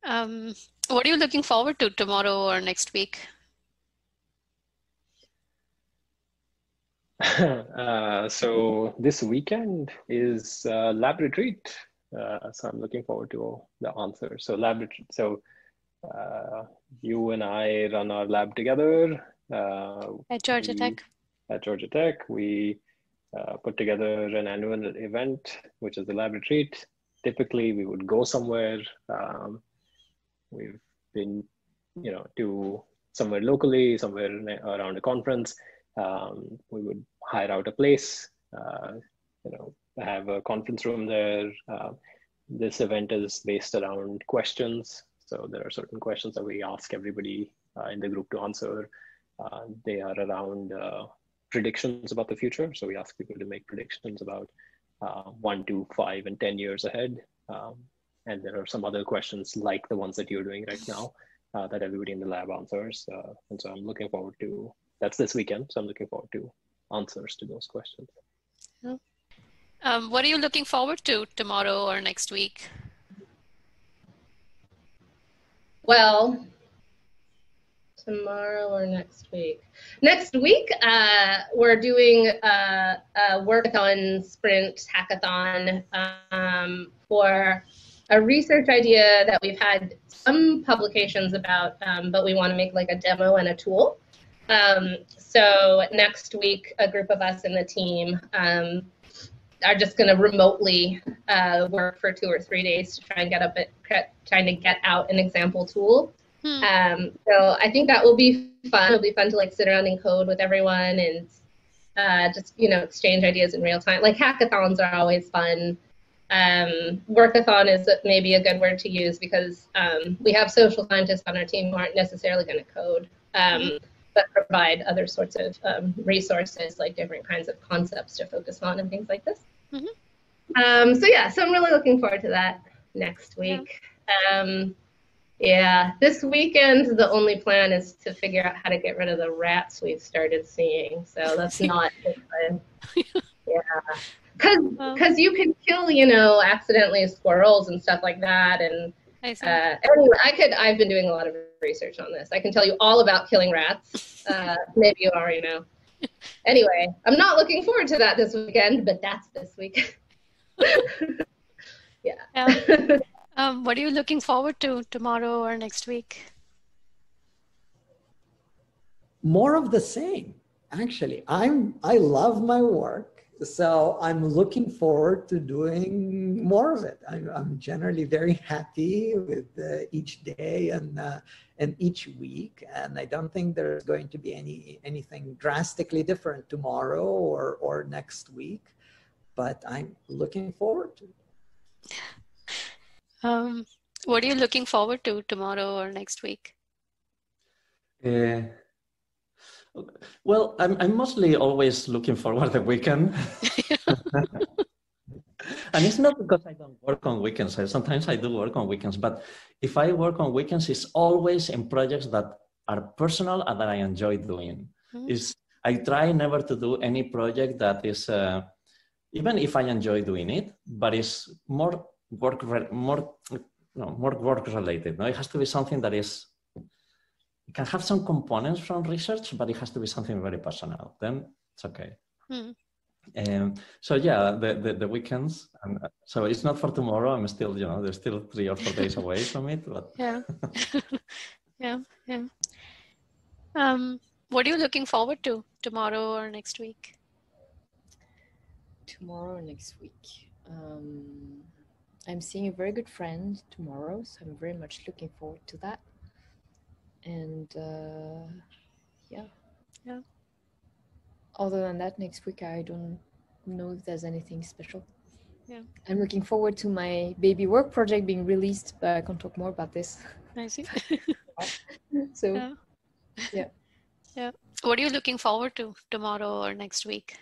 What are you looking forward to tomorrow or next week? So this weekend is lab retreat. So I'm looking forward to the answers. So lab retreat. So you and I run our lab together. At Georgia Tech. At Georgia Tech, we put together an annual event, which is the lab retreat. Typically, we would go somewhere. We've been, to somewhere locally, somewhere around a conference. We would hire out a place, have a conference room there. This event is based around questions. So there are certain questions that we ask everybody in the group to answer. They are around predictions about the future. So we ask people to make predictions about 1 to 5 and 10 years ahead. And there are some other questions like the ones that you're doing right now that everybody in the lab answers. And so I'm looking forward to, that's this weekend. So I'm looking forward to answers to those questions. What are you looking forward to tomorrow or next week? Well, tomorrow or next week? Next week, we're doing a workathon sprint hackathon for a research idea that we've had some publications about, but we want to make like a demo and a tool. So next week, a group of us in the team are just going to remotely work for 2 or 3 days to try and trying to get out an example tool. So I think that will be fun. It'll be fun to like sit around and code with everyone and just exchange ideas in real time. Like hackathons are always fun. Workathon is maybe a good word to use because we have social scientists on our team who aren't necessarily going to code, but provide other sorts of resources, like different kinds of concepts to focus on and things like this. So I'm really looking forward to that next week. This weekend, the only plan is to figure out how to get rid of the rats we've started seeing. So that's not good fun. Because you can kill, accidentally squirrels and stuff like that. And anyway, I've been doing a lot of research on this. I can tell you all about killing rats. Maybe you already know. Anyway, I'm not looking forward to that this weekend, but that's this week. What are you looking forward to tomorrow or next week? More of the same, actually. I love my work. So I'm looking forward to doing more of it. I'm generally very happy with each day and each week. And I don't think there's going to be anything drastically different tomorrow or next week, but I'm looking forward to it. What are you looking forward to tomorrow or next week? Well, I'm mostly always looking forward to the weekend. And it's not because I don't work on weekends. Sometimes I do work on weekends, but if I work on weekends, it's always in projects that are personal and that I enjoy doing. I try never to do any project that is, even if I enjoy doing it, but it's more work related. No, it has to be something that is. It can have some components from research, but it has to be something very personal. Then it's okay. So yeah, the weekends. And so it's not for tomorrow. I'm still, there's still 3 or 4 days away from it. But What are you looking forward to tomorrow or next week? Tomorrow or next week. I'm seeing a very good friend tomorrow, so I'm very much looking forward to that. And other than that, next week I don't know if there's anything special. I'm looking forward to my baby work project being released, but I can't talk more about this. I see. So What are you looking forward to tomorrow or next week?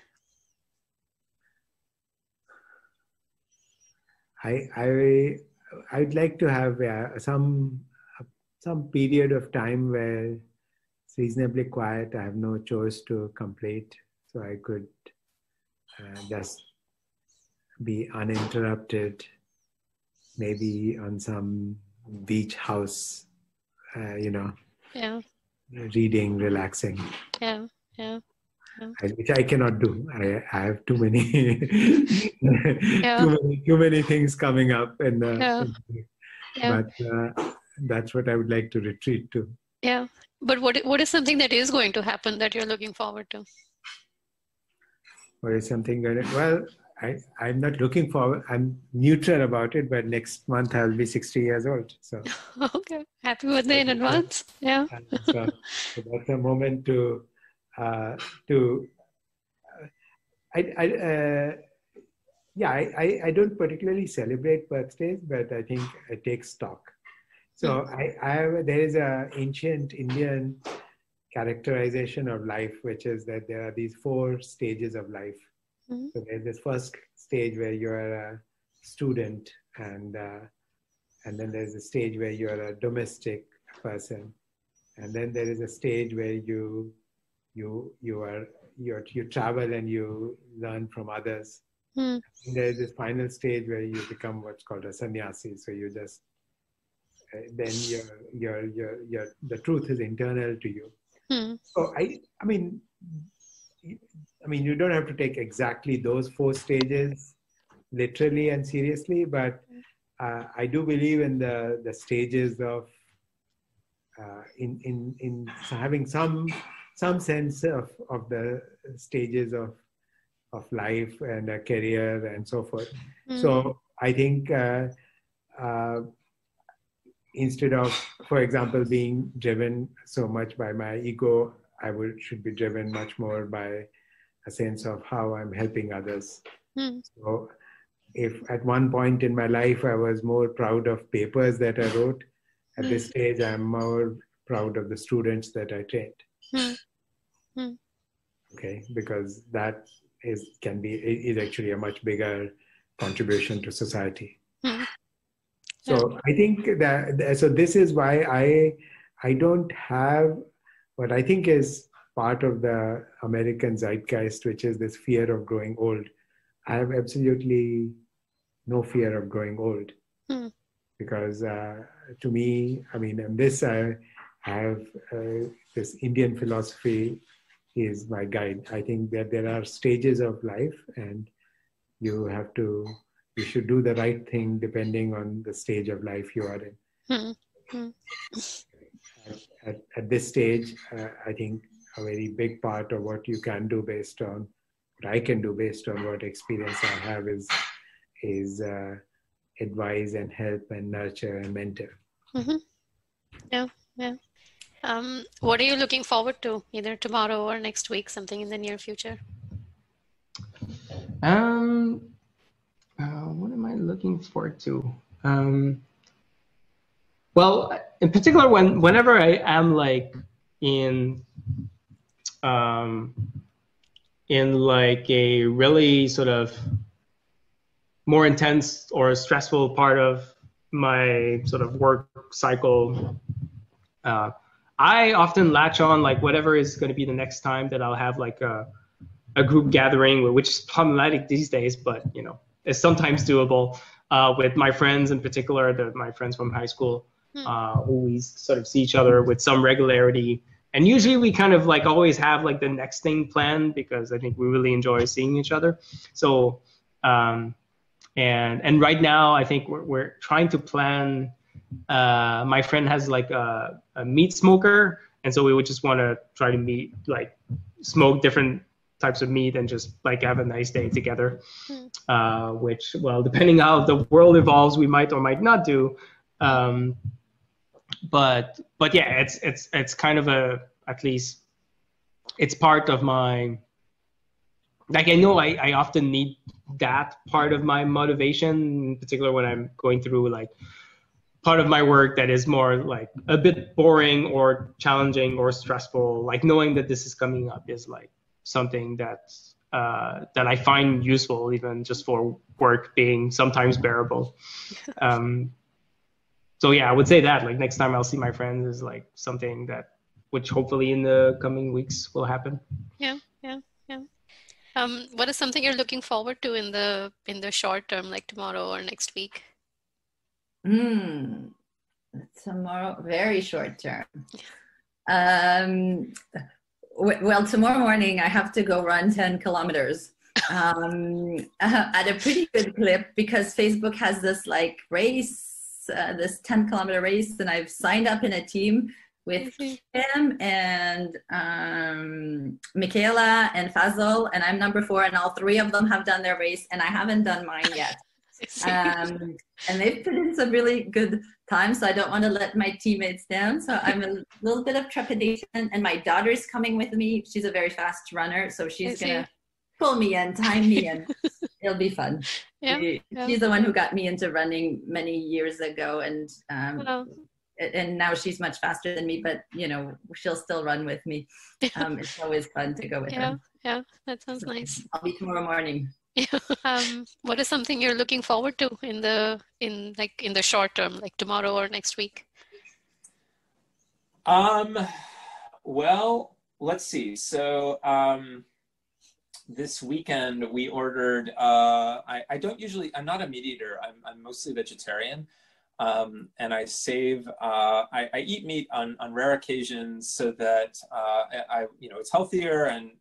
I'd like to have some period of time where it's reasonably quiet. I have no chores to complete, so I could just be uninterrupted, maybe on some beach house, Yeah. reading, relaxing. Yeah. Which I cannot do. I have too many, Yeah. too many things coming up, Yeah. but that's what I would like to retreat to. Yeah. But what is something that is going to happen that you're looking forward to? What is something going to, well, I'm not looking forward. I'm neutral about it, but next month I'll be 60 years old. So Okay. Happy birthday in advance. Yeah. So that's a moment to I don't particularly celebrate birthdays, but I think I take stock. So there is an ancient Indian characterization of life, which is that there are these 4 stages of life. Mm-hmm. So there's this first stage where you're a student, and then there's a stage where you're a domestic person, and then there is a stage where you travel and you learn from others. And there's this final stage where you become what's called a sannyasi. So you just then the truth is internal to you. So I mean, you don't have to take exactly those 4 stages literally and seriously, but I do believe in the stages of in having some sense of the stages of life and a career and so forth. So I think instead of, for example, being driven so much by my ego, I should be driven much more by a sense of how I'm helping others. So if at one point in my life I was more proud of papers that I wrote, at this stage I'm more proud of the students that I trained. Okay, because that is actually a much bigger contribution to society. So I think so this is why I don't have what I think is part of the American zeitgeist, which is this fear of growing old. I have absolutely no fear of growing old, because to me, and this I have this Indian philosophy is my guide. I think that there are stages of life, and you should do the right thing depending on the stage of life you are in. At this stage, I think a very big part of what you can do based on what I can do based on what experience I have is advise and help and nurture and mentor. Yeah. What are you looking forward to, either tomorrow or next week, something in the near future? What am I looking forward to? Well, in particular, whenever I am like in like a really sort of more intense or stressful part of my sort of work cycle, I often latch on like whatever is going to be the next time that I'll have like a group gathering, which is problematic these days, but it's sometimes doable, with my friends in particular, my friends from high school, who we sort of see each other with some regularity. And usually we kind of like always have like the next thing planned, because I think we really enjoy seeing each other. So, and right now I think we're trying to plan, my friend has like a meat smoker. And so we would just want to try to smoke different types of meat and just like have a nice day together, which, well, depending how the world evolves, we might or might not do. But yeah, it's kind of at least it's part of my, like, I know I often need that part of my motivation, in particular when I'm going through like part of my work that is more like a bit boring or challenging or stressful. Like knowing that this is coming up is like something that I find useful, even just for work being sometimes bearable. So yeah, I would say that like next time I'll see my friends is like something which hopefully in the coming weeks will happen. Yeah. What is something you're looking forward to in the short term, like tomorrow or next week? Tomorrow, very short term. Well, tomorrow morning I have to go run 10 kilometers at a pretty good clip because Facebook has this like race, this 10-kilometer race, and I've signed up in a team with Kim and Michaela and Fazol, and I'm number 4, and all 3 of them have done their race, and I haven't done mine yet. And they've put in some really good time, so I don't want to let my teammates down. So I'm a little bit of trepidation, and my daughter's coming with me. She's a very fast runner, so she's gonna pull me in, time me in. It'll be fun. She's the one who got me into running many years ago, and now she's much faster than me, but you know, she'll still run with me. It's always fun to go with her. Yeah, that sounds nice. I'll be tomorrow morning. What is something you're looking forward to in the short term, like tomorrow or next week? Well, let's see. So this weekend we ordered. I'm not a meat eater. I'm mostly vegetarian, and I save. I eat meat on rare occasions so that it's healthier and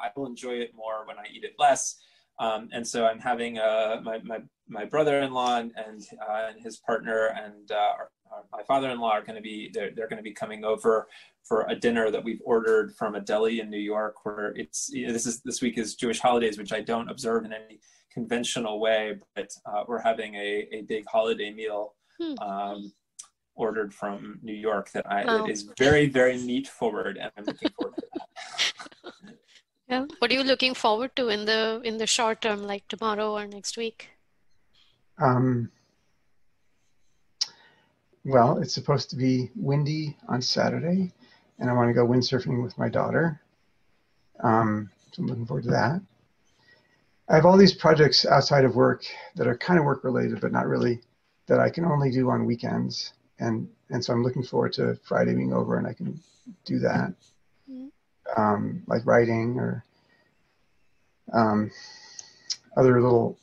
I will enjoy it more when I eat it less. And so I'm having my brother-in-law and his partner and my father-in-law are going to be they're going to be coming over for a dinner that we've ordered from a deli in New York, where it's this week is Jewish holidays, which I don't observe in any conventional way, but we're having a big holiday meal ordered from New York that is very, very meat forward, and I'm looking forward to that. Yeah. What are you looking forward to in the short term, like tomorrow or next week? Well, it's supposed to be windy on Saturday, and I want to go windsurfing with my daughter. So I'm looking forward to that. I have all these projects outside of work that are kind of work related, but not really, that I can only do on weekends. And so I'm looking forward to Friday being over and I can do that. Like writing or other little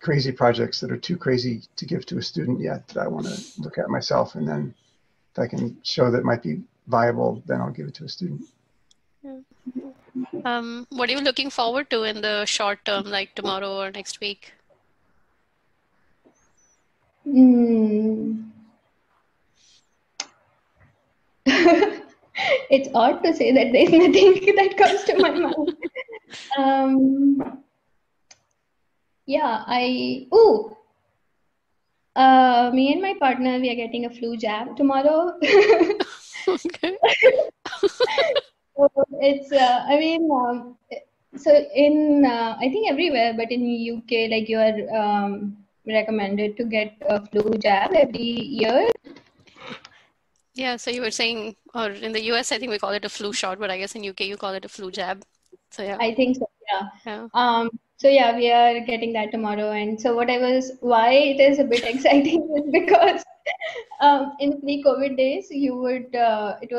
crazy projects that are too crazy to give to a student yet that I want to look at myself, and then if I can show that it might be viable, then I'll give it to a student. What are you looking forward to in the short term, like tomorrow or next week? It's odd to say that there's nothing that comes to my mind. Me and my partner, we are getting a flu jab tomorrow. Okay. So it's, so in, I think everywhere, but in UK, like you are recommended to get a flu jab every year. Yeah, so you were saying, or in the US, I think we call it a flu shot, but I guess in UK you call it a flu jab. So yeah. I think so, yeah. So yeah, we are getting that tomorrow. And so why it is a bit exciting is because in pre-COVID days, you would, it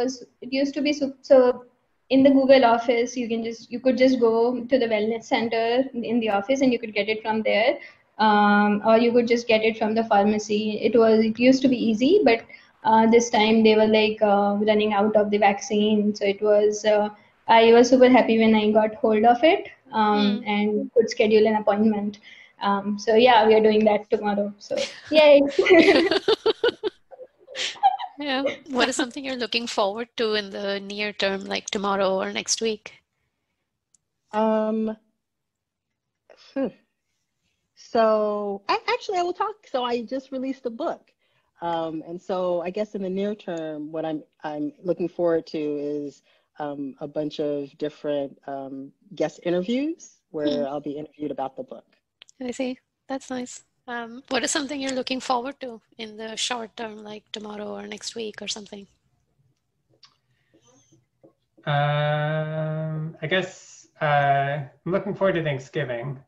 used to be, so in the Google office, you could just go to the wellness center in the office and you could get it from there. Or you could just get it from the pharmacy. It used to be easy, but this time they were like running out of the vaccine. So it was, I was super happy when I got hold of it and could schedule an appointment. So yeah, we are doing that tomorrow. So yay. Yeah. What is something you're looking forward to in the near term, like tomorrow or next week? So I will talk. So I just released a book. And so I guess in the near term, what I'm looking forward to is a bunch of different guest interviews where I'll be interviewed about the book. I see. That's nice. What is something you're looking forward to in the short term, like tomorrow or next week or something? I guess I'm looking forward to Thanksgiving.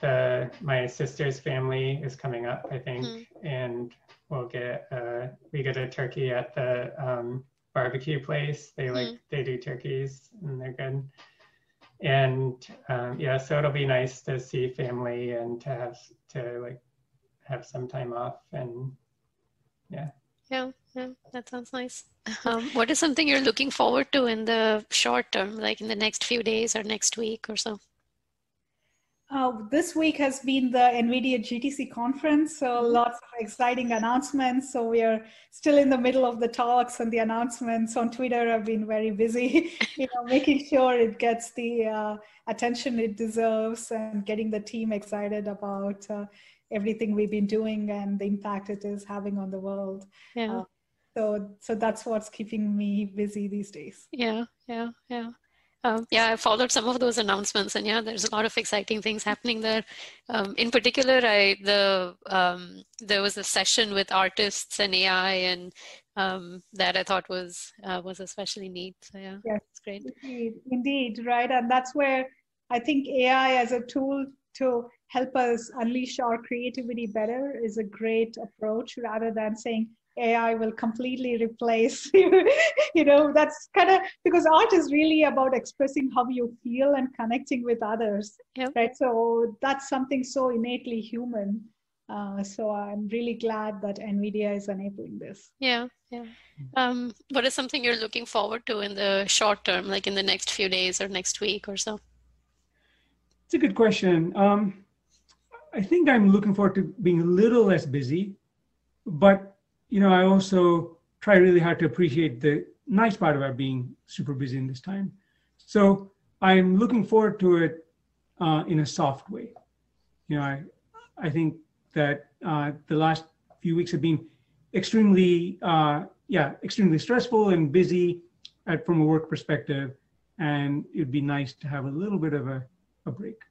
My sister's family is coming up, I think, and we get a turkey at the barbecue place. They do turkeys and they're good. And so it'll be nice to see family and to have some time off, and yeah. Yeah, that sounds nice. What is something you're looking forward to in the short term, like in the next few days or next week or so? This week has been the NVIDIA GTC conference, so lots of exciting announcements. So we are still in the middle of the talks, and the announcements on Twitter have been very busy, making sure it gets the attention it deserves and getting the team excited about everything we've been doing and the impact it is having on the world. Yeah. So that's what's keeping me busy these days. Yeah. I followed some of those announcements, and there's a lot of exciting things happening there. In particular, there was a session with artists and AI, and that I thought was especially neat. So yes, it's great. Indeed, right, and that's where I think AI as a tool to help us unleash our creativity better is a great approach, rather than saying AI will completely replace that's kind of, because art is really about expressing how you feel and connecting with others. Yep. Right, so that's something so innately human. So I'm really glad that NVIDIA is enabling this. What is something you're looking forward to in the short term, like in the next few days or next week or so? It's a good question. I think I'm looking forward to being a little less busy, but I also try really hard to appreciate the nice part about being super busy in this time. So I'm looking forward to it in a soft way. I think that the last few weeks have been extremely stressful and busy from a work perspective, and it'd be nice to have a little bit of a break.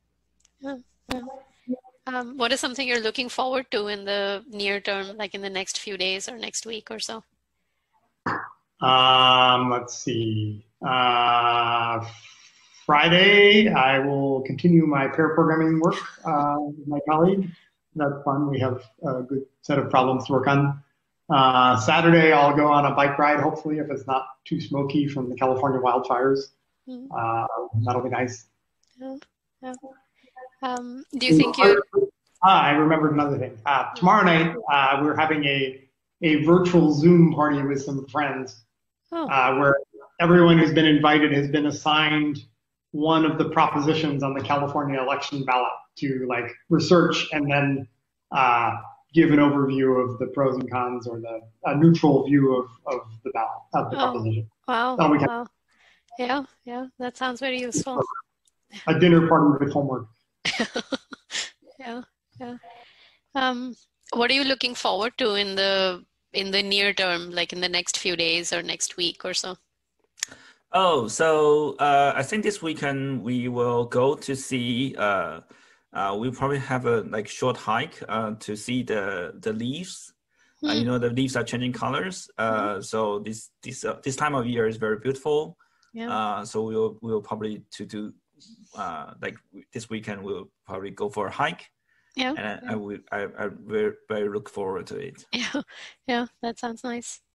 What is something you're looking forward to in the near term, like in the next few days or next week or so? Let's see. Friday, I will continue my pair programming work with my colleague. That's fun. We have a good set of problems to work on. Saturday, I'll go on a bike ride, hopefully, if it's not too smoky from the California wildfires. That'll be nice. Do you think you... I remembered another thing. Tomorrow night, we're having a virtual Zoom party with some friends where everyone who's been invited has been assigned one of the propositions on the California election ballot to research and then give an overview of the pros and cons, or a neutral view of the ballot, of the proposition. Wow. Yeah, that sounds very useful. A dinner party with homework. Yeah. What are you looking forward to in the near term, like in the next few days or next week or so? So I think this weekend we will go to see. We probably have a short hike to see the leaves. The leaves are changing colors. So this time of year is very beautiful. So we'll probably do this weekend. We'll probably go for a hike. And I very look forward to it. Yeah, that sounds nice.